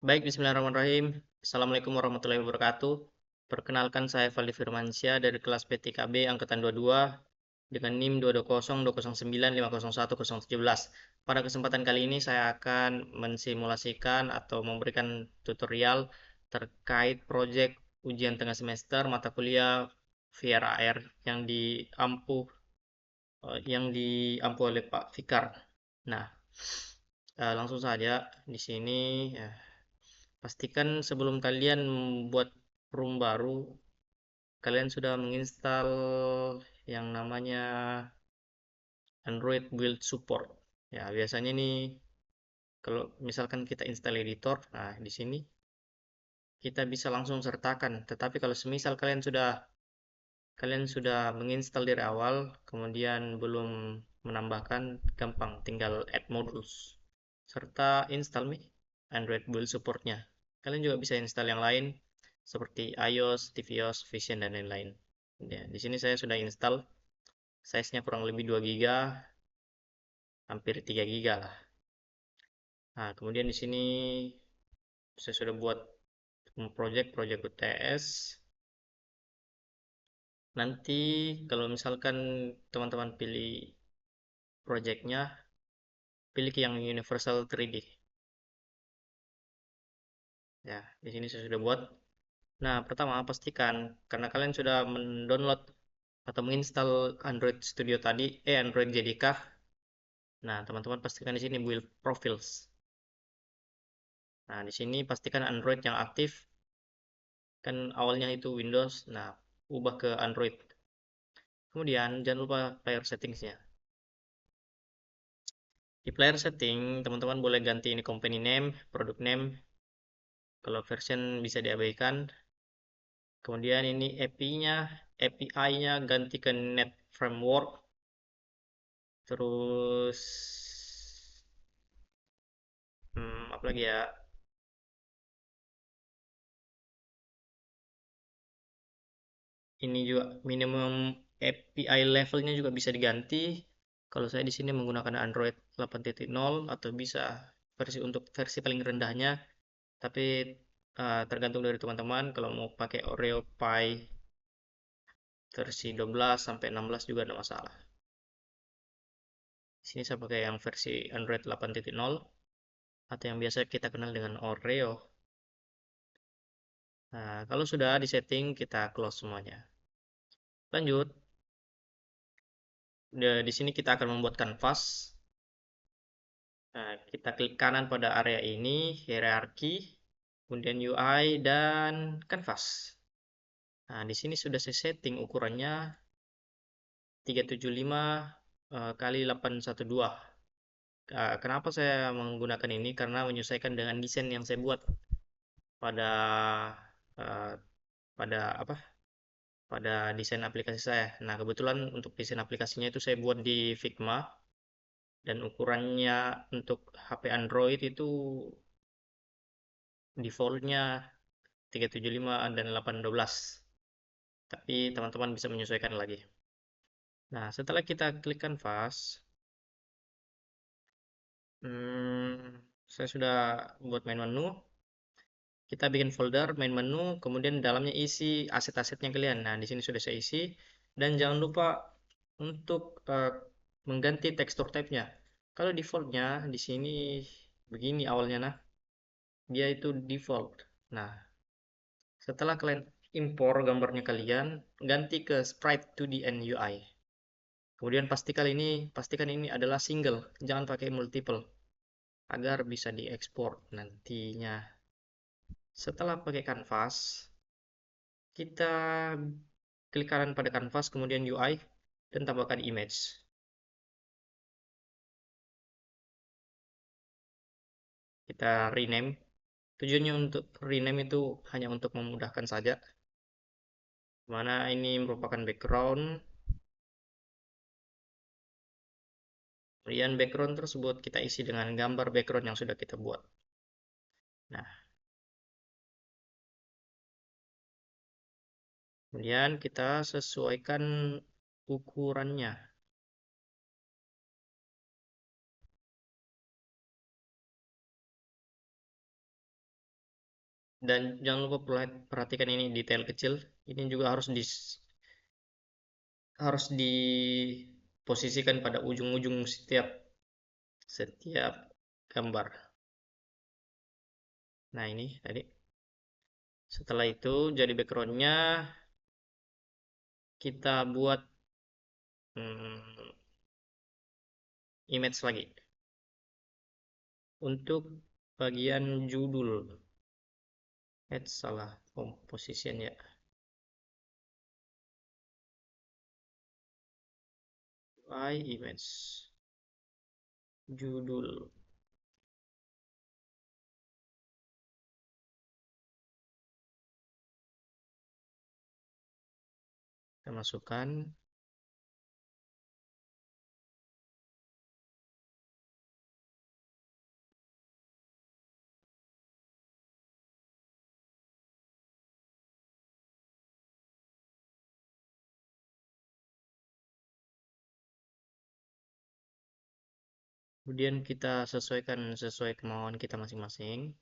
Baik, bismillahirrahmanirrahim. Assalamualaikum warahmatullahi wabarakatuh. Perkenalkan, saya Valdi Firmansyah dari kelas PTKB Angkatan 22 dengan NIM 22020950117. Pada kesempatan kali ini saya akan mensimulasikan atau memberikan tutorial terkait proyek ujian tengah semester mata kuliah VRAR yang diampu oleh Pak Fikar. Nah, langsung saja di sini. Pastikan sebelum kalian membuat room baru, kalian sudah menginstal yang namanya Android Build Support. Ya, biasanya nih kalau misalkan kita install editor, nah di sini kita bisa langsung sertakan. Tetapi kalau semisal kalian sudah menginstal dari awal, kemudian belum menambahkan, gampang, tinggal add modules serta install nih Android Build Supportnya. Kalian juga bisa install yang lain seperti iOS, tvOS, Vision dan lain-lain. Ya, di sini saya sudah install, size-nya kurang lebih 2 GB, hampir 3 GB lah. Nah, kemudian di sini saya sudah buat project UTS. Nanti kalau misalkan teman-teman pilih projectnya, pilih yang Universal 3D. Ya, di sini saya sudah buat. Nah, pertama pastikan karena kalian sudah mendownload atau menginstal Android Studio tadi, Android JDK. Nah, teman-teman pastikan di sini build profiles. Nah, di sini pastikan Android yang aktif. Kan awalnya itu Windows. Nah, ubah ke Android. Kemudian jangan lupa player settingsnya. Di player setting, teman-teman boleh ganti ini company name, product name. Kalau version bisa diabaikan. Kemudian ini API-nya ganti ke Net Framework. Terus apa lagi ya? Ini juga minimum API levelnya juga bisa diganti. Kalau saya di sini menggunakan Android 8.0 atau bisa versi paling rendahnya, tapi tergantung dari teman-teman. Kalau mau pakai Oreo Pie versi 12 sampai 16 juga ada masalah. Di sini saya pakai yang versi Android 8.0 atau yang biasa kita kenal dengan Oreo. Nah, kalau sudah di setting, kita close semuanya. Lanjut, di sini kita akan membuat kanvas. Nah, kita klik kanan pada area ini, hierarki, kemudian UI, dan kanvas. Nah, di sini sudah saya setting ukurannya 375 kali 812. Kenapa saya menggunakan ini? Karena menyesuaikan dengan desain yang saya buat pada eh, pada apa? Pada desain aplikasi saya. Nah, kebetulan untuk desain aplikasinya itu saya buat di Figma dan ukurannya untuk HP Android itu defaultnya 375 dan 812. Tapi teman-teman bisa menyesuaikan lagi. Nah, setelah kita klik kanvas, saya sudah buat main menu. Kita bikin folder main menu, kemudian dalamnya isi aset-asetnya kalian. Nah, di sini sudah saya isi. Dan jangan lupa untuk mengganti tekstur type-nya. Kalau defaultnya di sini begini awalnya, nah dia itu default. Nah, setelah kalian impor gambarnya kalian, ganti ke sprite 2D and UI. Kemudian pastikan ini adalah single, jangan pakai multiple agar bisa diekspor nantinya. Setelah pakai kanvas, kita klik kanan pada kanvas, kemudian UI, dan tambahkan image. Kita rename. Tujuannya untuk rename itu hanya untuk memudahkan saja. Mana ini merupakan background. Kemudian background tersebut kita isi dengan gambar background yang sudah kita buat. Nah, kemudian kita sesuaikan ukurannya. Dan jangan lupa perhatikan ini detail kecil. Ini juga harus diposisikan pada ujung-ujung setiap gambar. Nah, ini tadi. Setelah itu jadi backgroundnya kita buat image lagi. Untuk bagian judul, salah composition ya. Image judul. Kita masukkan. Kemudian kita sesuaikan sesuai kemauan kita masing-masing.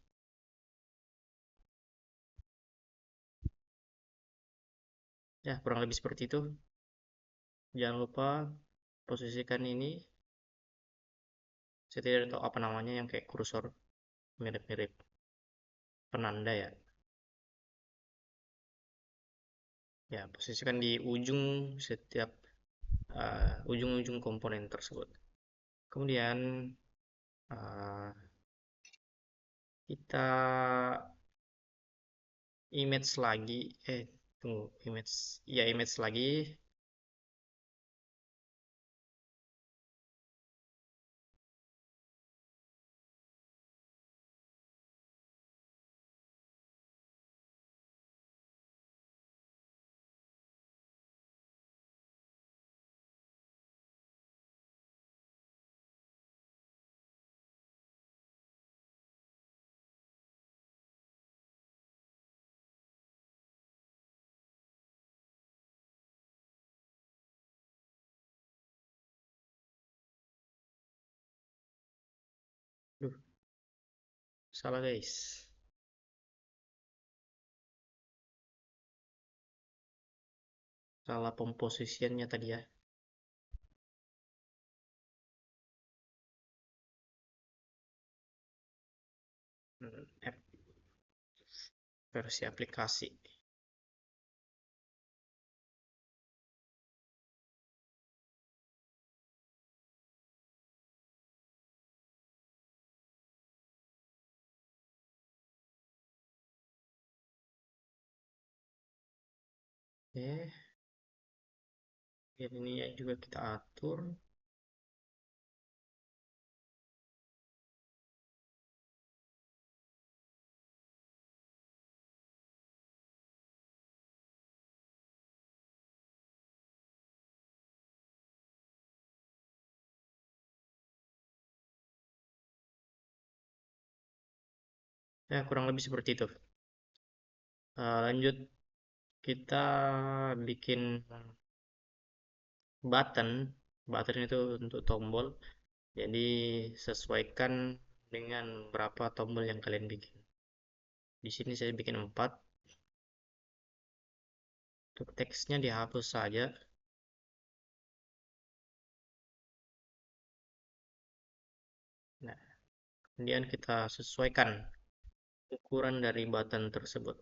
Ya, kurang lebih seperti itu. Jangan lupa posisikan ini. Saya tidak tahu apa namanya yang kayak kursor, mirip-mirip penanda ya. Ya, posisikan di ujung setiap ujung-ujung komponen tersebut. Kemudian uh, kita image lagi. Tunggu, image lagi. Duh, salah guys. Salah pemposisiannya tadi ya. Versi aplikasi. Oke, ini juga kita atur. Ya, kurang lebih seperti itu. Lanjut, kita bikin button. Button itu untuk tombol. Jadi, sesuaikan dengan berapa tombol yang kalian bikin. Di sini saya bikin 4. Untuk teksnya dihapus saja. Nah, kemudian kita sesuaikan ukuran dari button tersebut.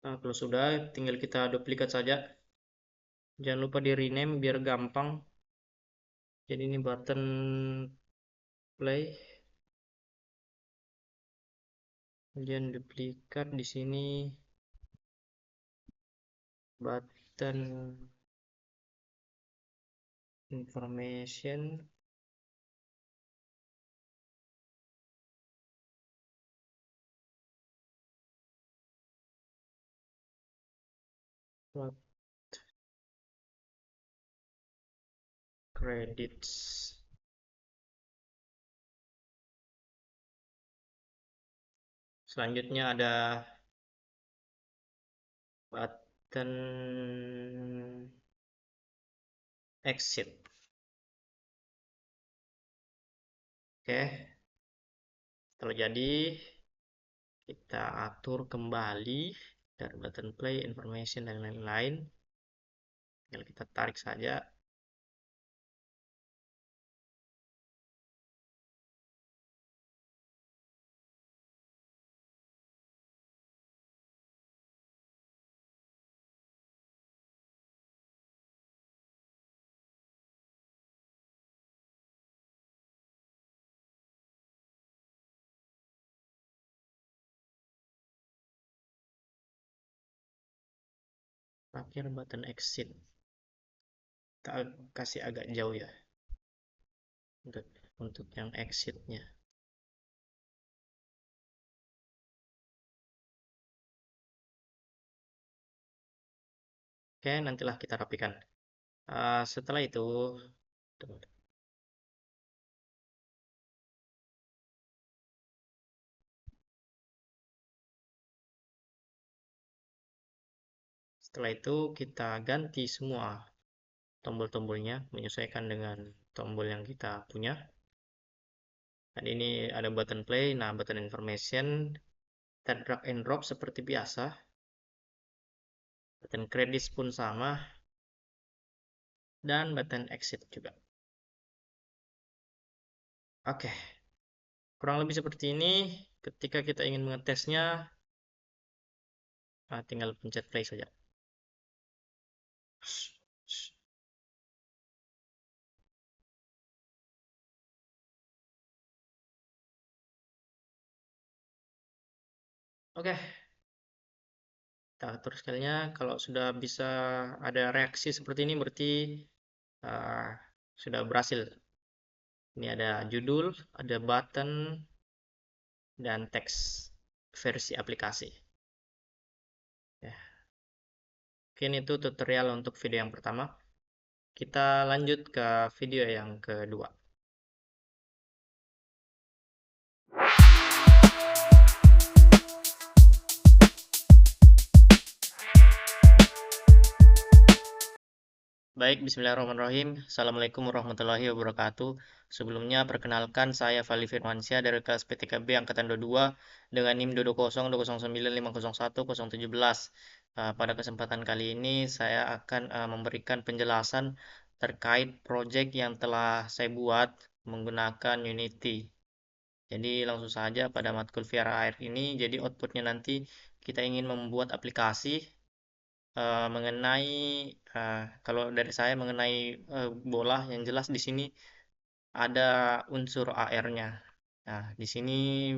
Nah, kalau sudah, tinggal kita duplikat saja. Jangan lupa di rename biar gampang. Jadi ini button play. Kemudian duplikat di sini. button information plot credits. Selanjutnya ada button exit. Oke, setelah jadi kita atur kembali dari button play, information dan lain-lain. Tinggal kita tarik saja. Terakhir button exit. Kita kasih agak jauh ya untuk yang exitnya. Oke, nantilah kita rapikan. Setelah itu, kita ganti semua tombol-tombolnya menyesuaikan dengan tombol yang kita punya. Dan ini ada button play, nah button information, kita drag and drop seperti biasa. Button credits pun sama, dan button exit juga. Oke, kurang lebih seperti ini. Ketika kita ingin mengetesnya, tinggal pencet play saja. Oke, kita atur scale-nya. Kalau sudah bisa ada reaksi seperti ini, berarti sudah berhasil. Ini ada judul, ada button, dan teks versi aplikasi. Ya. Mungkin itu tutorial untuk video yang pertama. Kita lanjut ke video yang kedua. Baik, bismillahirrahmanirrahim. Assalamualaikum warahmatullahi wabarakatuh. Sebelumnya, perkenalkan saya Fali Firmansyah dari kelas P3B Angkatan 22 dengan NIM 20095010717. Pada kesempatan kali ini, saya akan memberikan penjelasan terkait proyek yang telah saya buat menggunakan Unity. Jadi langsung saja pada matkul VR ini, jadi outputnya nanti kita ingin membuat aplikasi mengenai kalau dari saya mengenai bola yang jelas di sini ada unsur AR-nya. Nah, di sini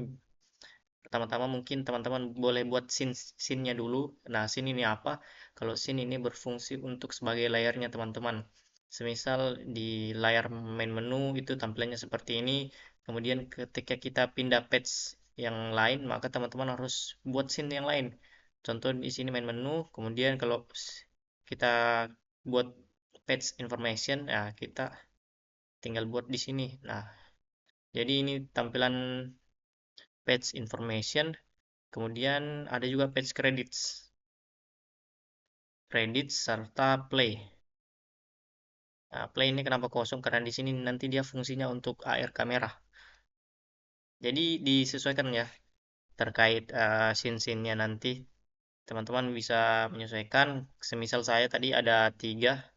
pertama-tama mungkin teman-teman boleh buat scene-nya dulu. Nah, scene ini apa? Kalau scene ini berfungsi untuk sebagai layarnya teman-teman. Semisal di layar main menu itu tampilannya seperti ini. Kemudian ketika kita pindah page yang lain, maka teman-teman harus buat scene yang lain. Contoh di sini main menu, kemudian kalau kita buat page information, ya kita tinggal buat di sini. Nah, jadi ini tampilan page information. Kemudian ada juga page credits, serta play. Nah, play ini kenapa kosong? Karena di sini nanti dia fungsinya untuk AR kamera. Jadi disesuaikan ya terkait scene-scene-nya nanti. Teman-teman bisa menyesuaikan. Semisal saya tadi ada tiga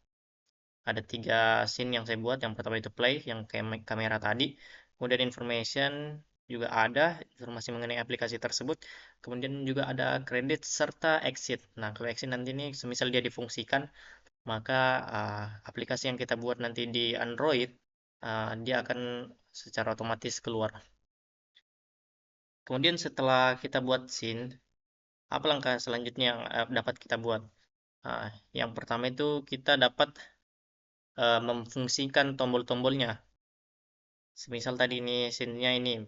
scene yang saya buat. Yang pertama itu play, yang kamera tadi. Kemudian information juga ada informasi mengenai aplikasi tersebut. Kemudian juga ada credit serta exit. Nah, kalau exit nanti ini semisal dia difungsikan, maka aplikasi yang kita buat nanti di Android dia akan secara otomatis keluar. Kemudian setelah kita buat scene, apa langkah selanjutnya yang dapat kita buat? Nah, yang pertama itu kita dapat memfungsikan tombol-tombolnya. Semisal tadi ini scene-nya ini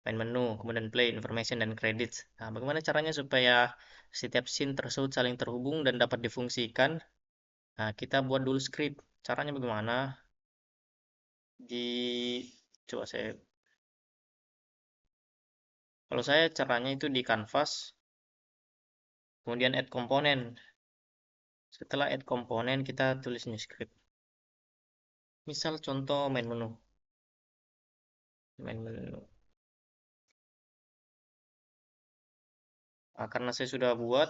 main menu, kemudian play, information, dan credits. Nah, bagaimana caranya supaya setiap scene tersebut saling terhubung dan dapat difungsikan? Nah, kita buat dulu script. Caranya bagaimana? Coba saya, kalau saya caranya itu di Canvas, kemudian add komponen. Setelah add komponen, kita tulis new script. Misal contoh main menu. Main menu. Nah, karena saya sudah buat,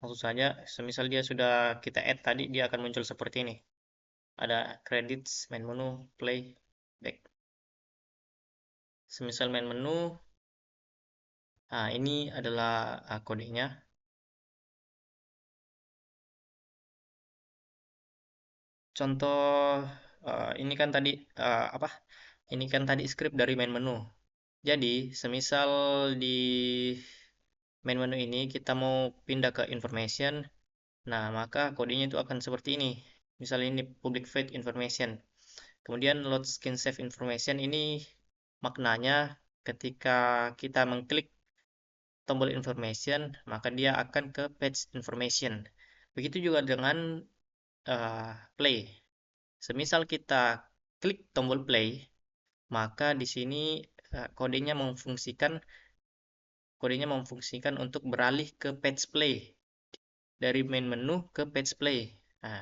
maksud saja, semisal dia sudah kita add tadi, dia akan muncul seperti ini. Ada credits, main menu, play, back. Semisal main menu, nah ini adalah kodenya. Contoh ini kan tadi apa? Ini kan tadi script dari main menu. Jadi, semisal di main menu ini kita mau pindah ke information, nah maka kodenya itu akan seperti ini. Misalnya ini public void information. Kemudian load skin save information ini maknanya ketika kita mengklik tombol information, maka dia akan ke page information. Begitu juga dengan play. Semisal kita klik tombol play, maka di sini kodenya memfungsikan untuk beralih ke page play dari main menu ke page play. Nah,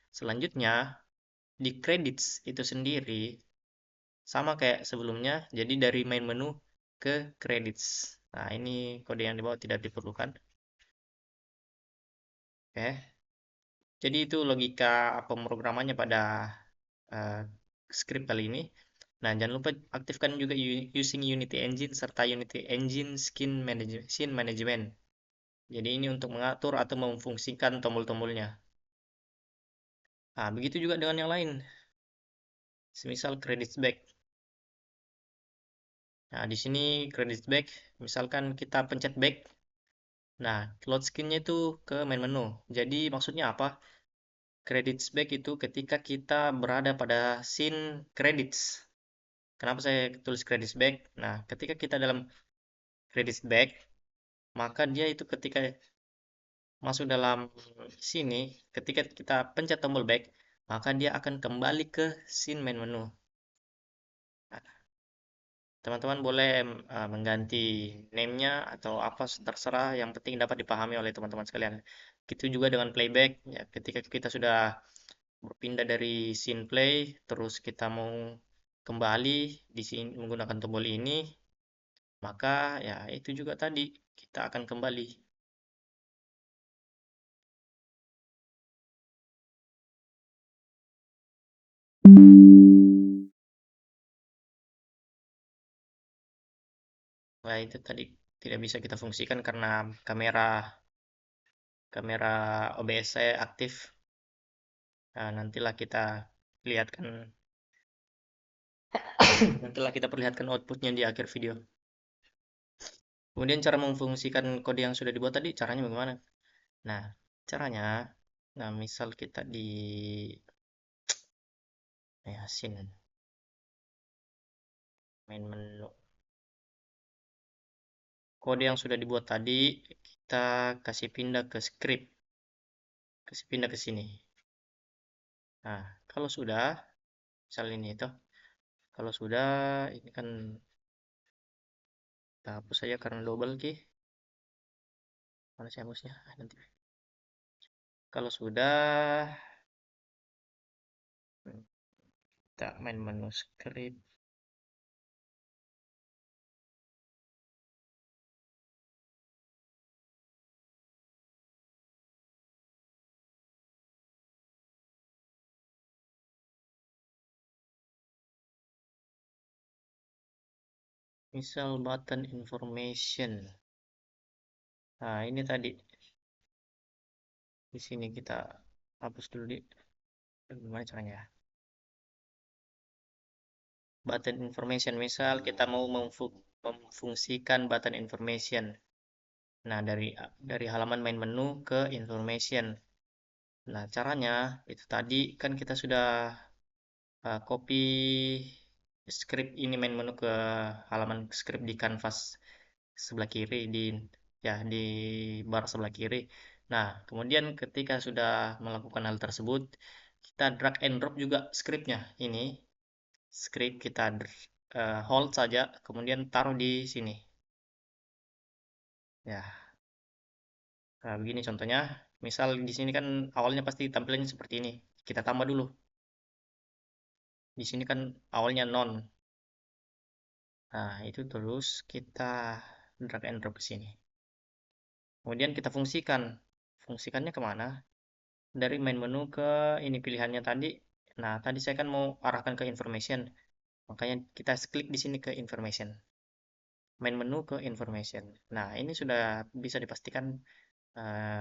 selanjutnya di credits itu sendiri sama kayak sebelumnya, jadi dari main menu ke credits. Nah, ini kode yang di bawah tidak diperlukan. Oke. Jadi itu logika pemrogramannya pada uh, script kali ini. Nah, jangan lupa aktifkan juga using Unity Engine serta Unity Engine Scene Management. Jadi ini untuk mengatur atau memfungsikan tombol-tombolnya. Nah, begitu juga dengan yang lain. Semisal credits back. Nah, di sini credits back, misalkan kita pencet back. Nah, load screen-nya itu ke main menu. Jadi maksudnya apa? Credits back itu ketika kita berada pada scene credits. Kenapa saya tulis credits back? Nah, ketika kita dalam credits back, maka dia itu ketika masuk dalam sini, ketika kita pencet tombol back, maka dia akan kembali ke scene main menu. Nah, teman-teman boleh mengganti name-nya atau apa terserah, yang penting dapat dipahami oleh teman-teman sekalian. Gitu juga dengan playback, ya, ketika kita sudah berpindah dari scene play, terus kita mau kembali di sini menggunakan tombol ini, maka ya itu juga tadi kita akan kembali. Nah, itu tadi tidak bisa kita fungsikan karena kamera kamera OBS saya aktif. Nah, nantilah kita perlihatkan outputnya di akhir video. Kemudian cara memfungsikan kode yang sudah dibuat tadi, caranya bagaimana? Nah, caranya, nah misal kita di scene main menu. Kode yang sudah dibuat tadi, kita kasih pindah ke script. Kasih pindah ke sini. Nah, kalau sudah, misal ini itu, kalau sudah, ini kan kita hapus saja karena double key. Mana sih hapusnya? Nanti. Kalau sudah, kita main menu script. Misal button information. Nah, ini tadi di sini kita hapus dulu gimana caranya ya? Button information, misal kita mau memfungsikan button information. Nah, dari halaman main menu ke information. Nah, caranya itu tadi kan kita sudah copy script ini main menu ke halaman script di kanvas sebelah kiri di bar sebelah kiri. Nah, kemudian ketika sudah melakukan hal tersebut, kita drag and drop juga scriptnya. Ini script kita hold saja, kemudian taruh di sini. Ya, nah begini contohnya. Misal di sini kan awalnya pasti tampilannya seperti ini. Kita tambah dulu. Di sini kan awalnya non. Nah, itu terus kita drag and drop ke sini. Kemudian kita fungsikan. Fungsikannya kemana? Dari main menu ke ini pilihannya tadi. Nah, tadi saya kan mau arahkan ke information. Makanya kita klik di sini ke information. Main menu ke information. Nah, ini sudah bisa dipastikan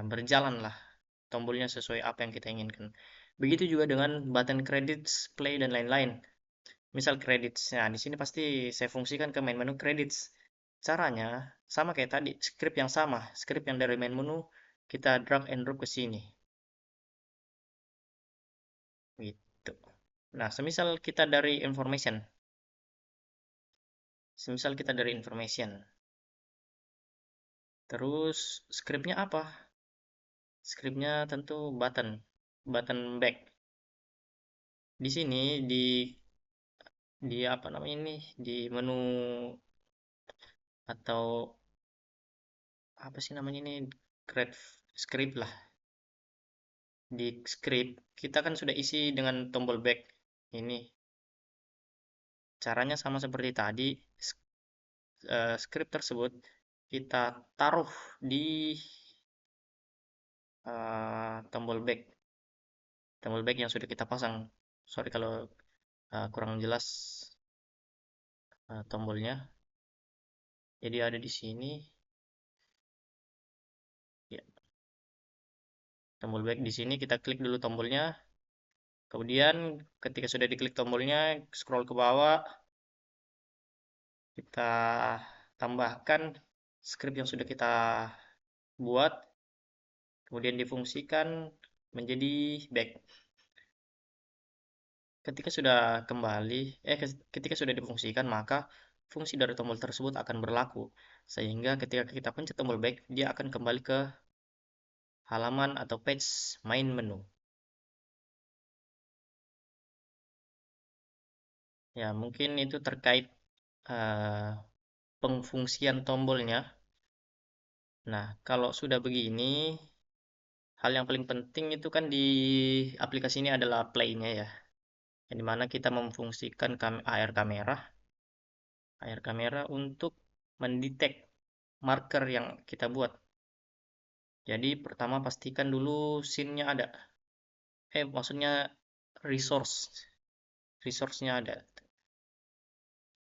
berjalan lah tombolnya sesuai apa yang kita inginkan. Begitu juga dengan button credits, play, dan lain-lain. Misal credits. Nah, di sini pasti saya fungsikan ke main menu credits. Caranya sama kayak tadi, script yang sama, script yang dari main menu kita drag and drop ke sini. Gitu. Nah, semisal kita dari information, terus scriptnya apa? Scriptnya tentu button back. Di sini di apa namanya ini di menu atau apa sih namanya ini create script lah. Di script kita kan sudah isi dengan tombol back ini. Caranya sama seperti tadi. Script tersebut kita taruh di tombol back yang sudah kita pasang. Sorry kalau kurang jelas tombolnya. Jadi ada di sini. Ya, tombol back di sini kita klik dulu tombolnya. Kemudian ketika sudah diklik tombolnya, scroll ke bawah, kita tambahkan script yang sudah kita buat, kemudian difungsikan menjadi back. Ketika sudah ketika sudah difungsikan, maka fungsi dari tombol tersebut akan berlaku. Sehingga ketika kita pencet tombol back, dia akan kembali ke halaman atau page main menu. Ya, mungkin itu terkait uh, pengfungsian tombolnya. Nah, kalau sudah begini, hal yang paling penting itu kan di aplikasi ini adalah play-nya ya. Yang dimana kita memfungsikan AR kamera untuk mendetek marker yang kita buat. Jadi pertama pastikan dulu scene-nya ada. Maksudnya resource-nya ada.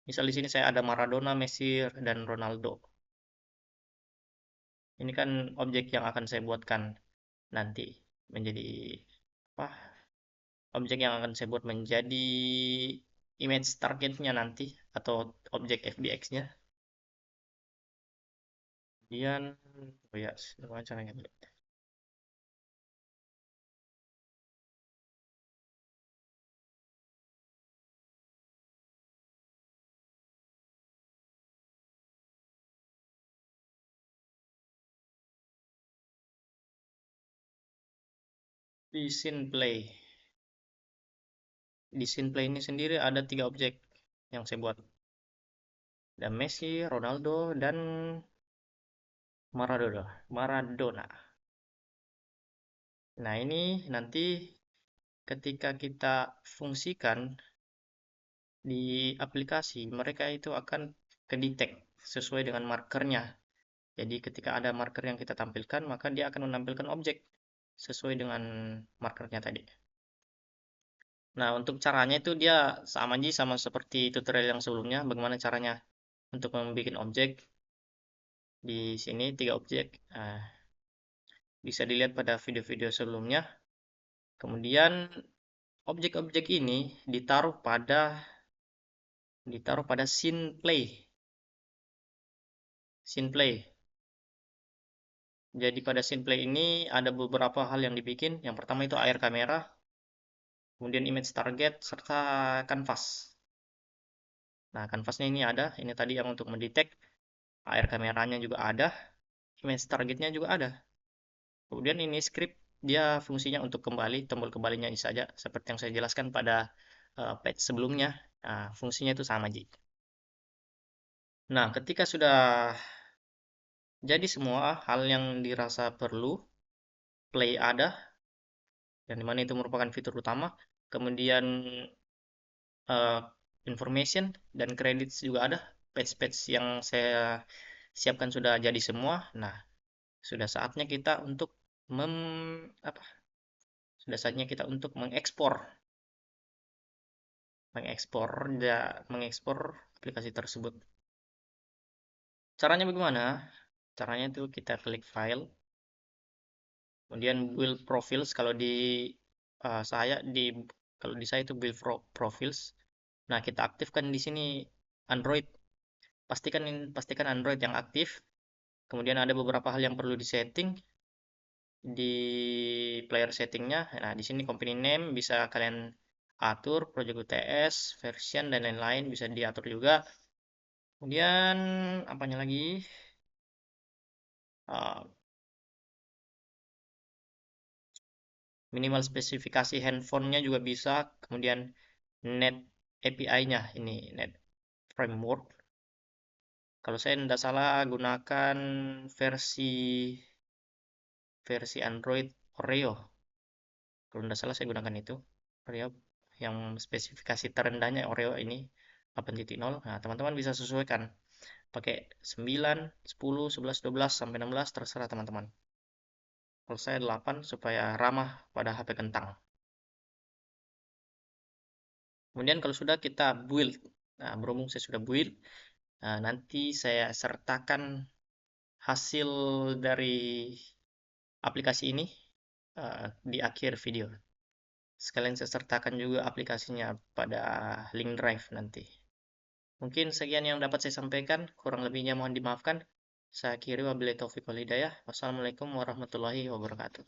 Misal di sini saya ada Maradona, Messi, dan Ronaldo. Ini kan objek yang akan saya buatkan nanti menjadi apa? Objek yang akan saya buat menjadi image targetnya nanti atau objek FBX-nya. Kemudian, oh ya, gimana caranya? Di scene play. Di scene play ini sendiri ada 3 objek yang saya buat. Ada Messi, Ronaldo, dan Maradona. Nah, ini nanti ketika kita fungsikan di aplikasi, mereka itu akan kedetek sesuai dengan markernya. Jadi ketika ada marker yang kita tampilkan, maka dia akan menampilkan objek sesuai dengan markernya tadi. Nah, untuk caranya itu dia sama aja sama seperti tutorial yang sebelumnya. Bagaimana caranya untuk membuat objek. Di sini 3 objek. Bisa dilihat pada video-video sebelumnya. Kemudian objek-objek ini ditaruh pada scene play. Scene play. Jadi pada scene play ini ada beberapa hal yang dibikin. Yang pertama itu AR kamera, kemudian image target, serta kanvas. Nah, kanvasnya ini ada, ini tadi yang untuk mendetek, AR kameranya juga ada, image targetnya juga ada. Kemudian ini script, dia fungsinya untuk kembali, tombol kembalinya ini saja, seperti yang saya jelaskan pada page sebelumnya. Nah, fungsinya itu sama, Ji. Nah, ketika sudah jadi semua hal yang dirasa perlu, play ada, yang dimana itu merupakan fitur utama, kemudian eh, information dan credits juga ada, page-page yang saya siapkan sudah jadi semua. Nah, sudah saatnya kita untuk mem apa? Sudah saatnya kita untuk mengekspor aplikasi tersebut. Caranya bagaimana? Caranya itu kita klik file, kemudian build profiles. Saya di kalau di saya itu build profiles. Nah, kita aktifkan di sini Android. Pastikan Android yang aktif. Kemudian ada beberapa hal yang perlu disetting di player settingnya. Nah, di sini company name bisa kalian atur, project UTS, version dan lain-lain bisa diatur juga. Kemudian apanya lagi? Uh, minimal spesifikasi handphonenya juga bisa. Kemudian net API-nya ini net framework. Kalau saya tidak salah gunakan versi Android Oreo. Kalau tidak salah saya gunakan itu Oreo yang spesifikasi terendahnya Oreo ini 8.0. Nah, teman-teman bisa sesuaikan pakai 9, 10, 11, 12 sampai 16 terserah teman-teman. Kalau saya 8 supaya ramah pada HP kentang. Kemudian kalau sudah kita build. Nah, berhubung saya sudah build, nah, nanti saya sertakan hasil dari aplikasi ini di akhir video. Sekalian saya sertakan juga aplikasinya pada link drive nanti. Mungkin sekian yang dapat saya sampaikan, kurang lebihnya mohon dimaafkan. Saya akhiri wabillahi taufiq wal hidayah. Wassalamualaikum warahmatullahi wabarakatuh.